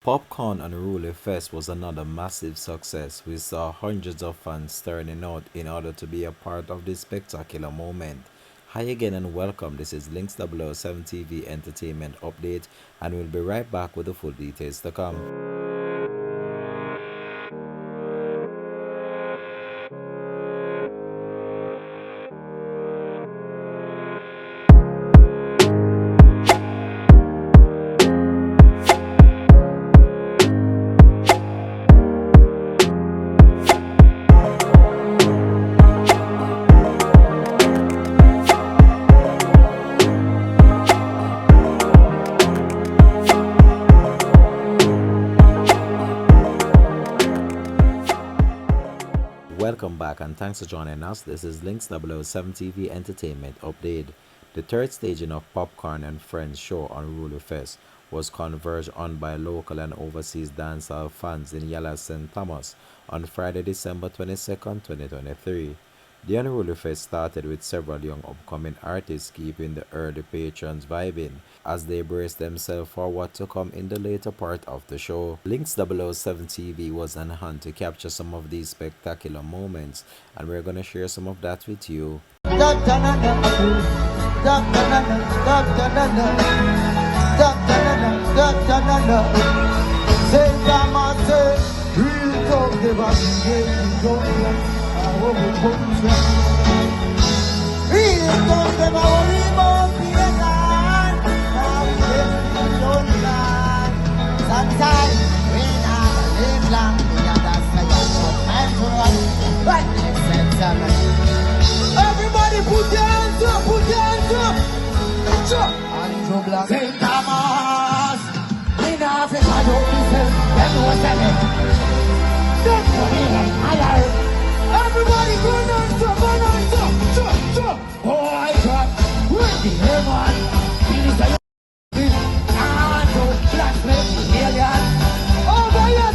Popcaan Unruly Fest was another massive success. We saw hundreds of fans turning out in order to be a part of this spectacular moment. Hi again and welcome. This is Links 007 TV Entertainment Update, and we'll be right back with the full details to come. Welcome back and thanks for joining us. This is Links 007 TV Entertainment Update. The third staging of Popcaan and Friends show Unruly Fest was converged on by local and overseas dancehall fans in Yala St. Thomas on Friday, December 22nd, 2023. The Unruly Fest started with several young upcoming artists keeping the early patrons vibing as they brace themselves for what to come in the later part of the show. Links 007 TV was on hand to capture some of these spectacular moments, and we're gonna share some of that with you. Everybody put your hands up, put your hands up. St. Thomas, in Africa, don't listen, them was telling. Don't worry, everybody go hands up, jump. Boy, jump, with the heaven. It is the and to blacksmith, alien. Over here,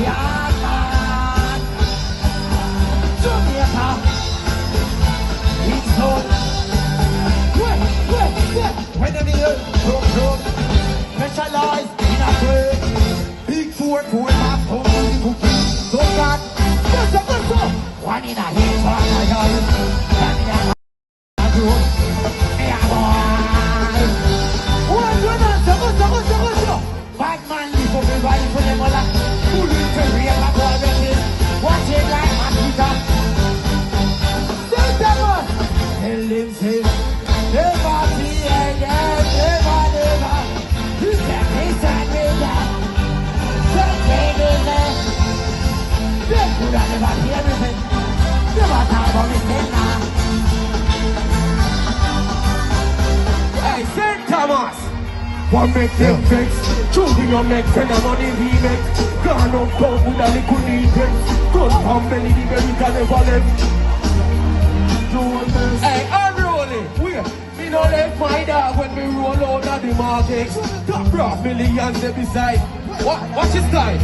yeah, man. Jamaica. It's on. When the meal, specialized in a trade. Big four, map, cookie. So God, go. One in a hit, one in a yard. One in a group. Yeah, boy. One, go. Bad man, live for everybody for them all. Who live for real, my boy, watch it like a Peter. Say that one. Tell him, say, never be again, never. You can't be sad with that. Don't take it there. They could have never hear everything. Never talk about it now. Hey, St. Thomas. What make them vex? Children you make friend of money we make. Gone up come with a little needed. Gun from belly the belly can never left. Hey, Unruly, wait. Me no left my dog when me roll out of the market. Top rough millions they beside. Watch his guy.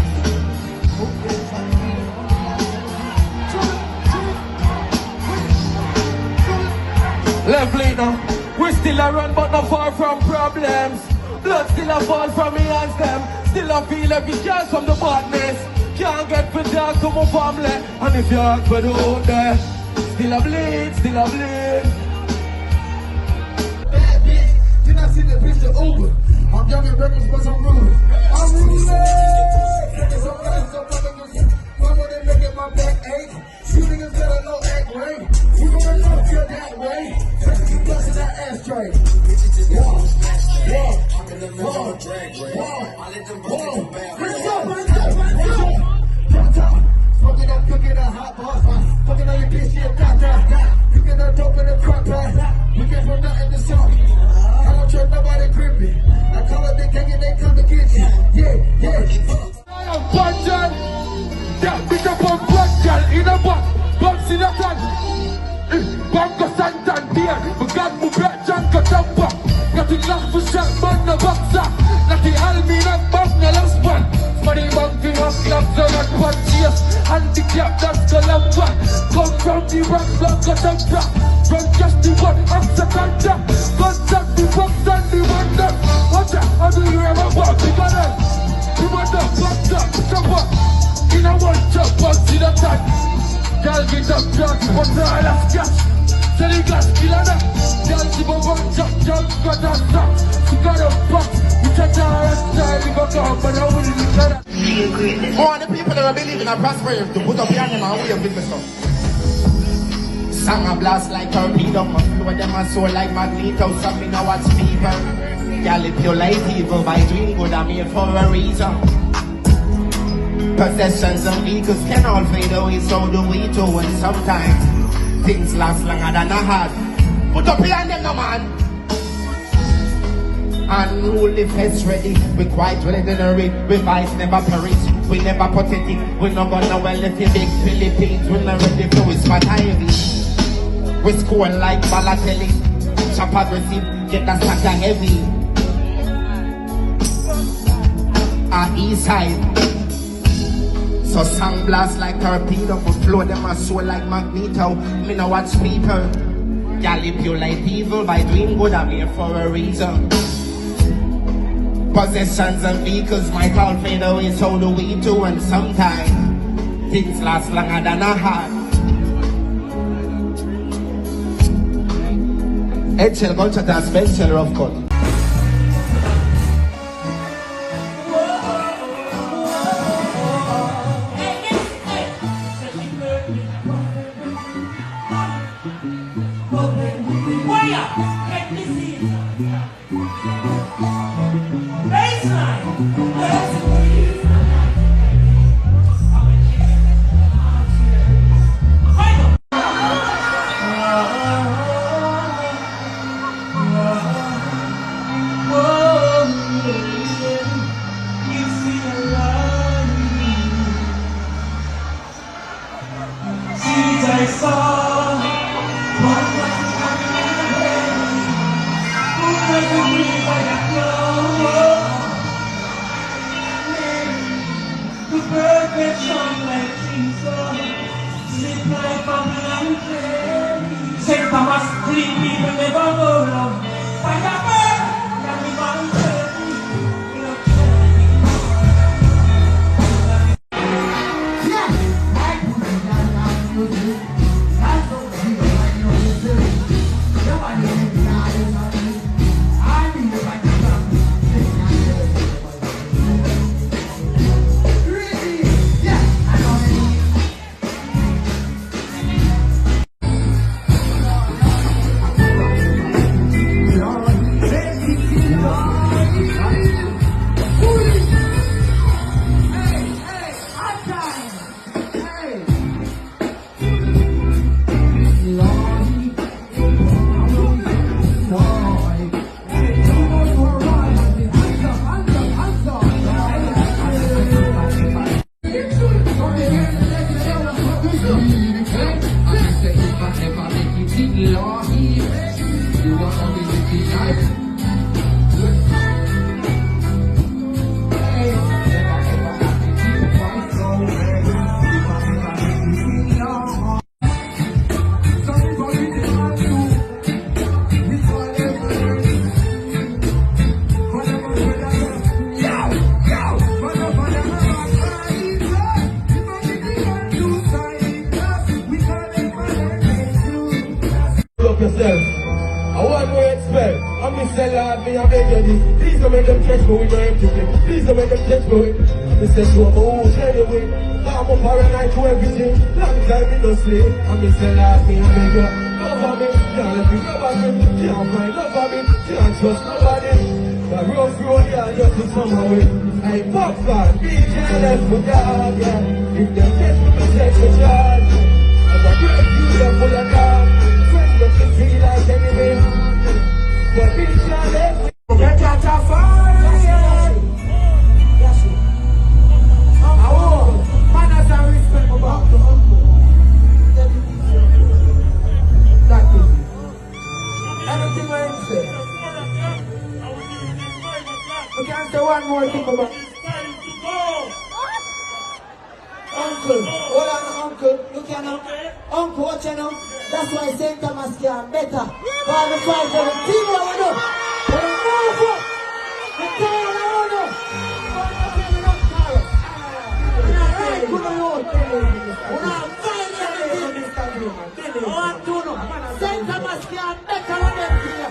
Left later, we still a run but not far from problems. Blood still a fall from me hands them. Still a feel every chance from the badness. Can't get for dog to my family. And if you ask for the out there, still a bleed. Bad bitch, did not see the bitch to Uber. I'm young and reckless but I'm rude. I'm rude. Why would they make it my back ache? You niggas better know act right. We gonna know feel that way. Take plus in that ashtray. Whoa. I'm in the middle of a drag race. I let them brothers come back. Smoking up, cooking a hot boss. Fucking on your bitch, yeah, da. Cooking up dope in the crock pot. We get from nothing to something. I don't trust nobody gripping. I call it the gang and they come to get you. Yeah. I am Popcaan. Yeah, pick up on Popcaan in a box. Bumps in a can. Banco Santander. We got my black junk cut up. Got the last for shot, man, the boxer. Got the Almina, bang, the last one. Money, bang, the rock, clubs, and that one. Cheers, handicap, that's the lamba. Come from the rock, block, got up, rock. From just the one, after contact. Contact the box and the one that. Watch out, how do you ever walk? You got it. Girl get up, just put all of cash. Tell the gas killer that. Girl she go one chop, got a stop. She got a box, we touch her and style, we go come, but I wouldn't look at that. More the people that believe in a prosperity to put up your name and we have big stuff. Song a blast like torpedo, my flow them a soul like magneto. Some me know what's people. Girl if you like evil by doing good, I'm here for a reason. Possessions and vehicles can all fade away, so do we too. And sometimes things last longer than a heart. Put up your name no man. Unruly face ready, we quite ready to read. We fight never perish, we never pathetic. We not gonna well if you big Philippines. We not ready for we spot heavy. We score like Balotelli. Chop aggressive, get the sack heavy. Our east side. So song blast like torpedo, but flow them a soul like magneto. Me no watch people. Y'all if you like evil by doing good, I'm here for a reason. Possessions and vehicles might all fade away, so do we too. And sometimes things last longer than a heart. Edgel, gunshot and special rough cut. Yourself. I want more expect. I'm Mr. Lord, me I beg you this. Please don't make them catch me with no empty. Please don't make them catch me with. Mr. Show my hoes anyway. I'm up paranoid to everything. Long time me no sleep. I'm Mr. Lord, me I beg you. Love me, can't let me love me. Can't find love me. Can't trust nobody. The rough road, yeah, just to somehow way. Hey, Popcaan, DJ left for dog, yeah. If them catch me, me take a charge. I'm a great deal full of dog. But you feel like anyway. But we can't let me get out of fire. Yes, I want manners and respect for back to uncle. That is it. Anything I am saying. We can say one more thing about Uncle. Hold on, Uncle. Look here now. Uncle, watch you now. That's why St. Thomas can better. While the fight for the team I want to. For the move up. The time I want to. We're not fighting anything. Oh, Antuno, St. Thomas can't better than them.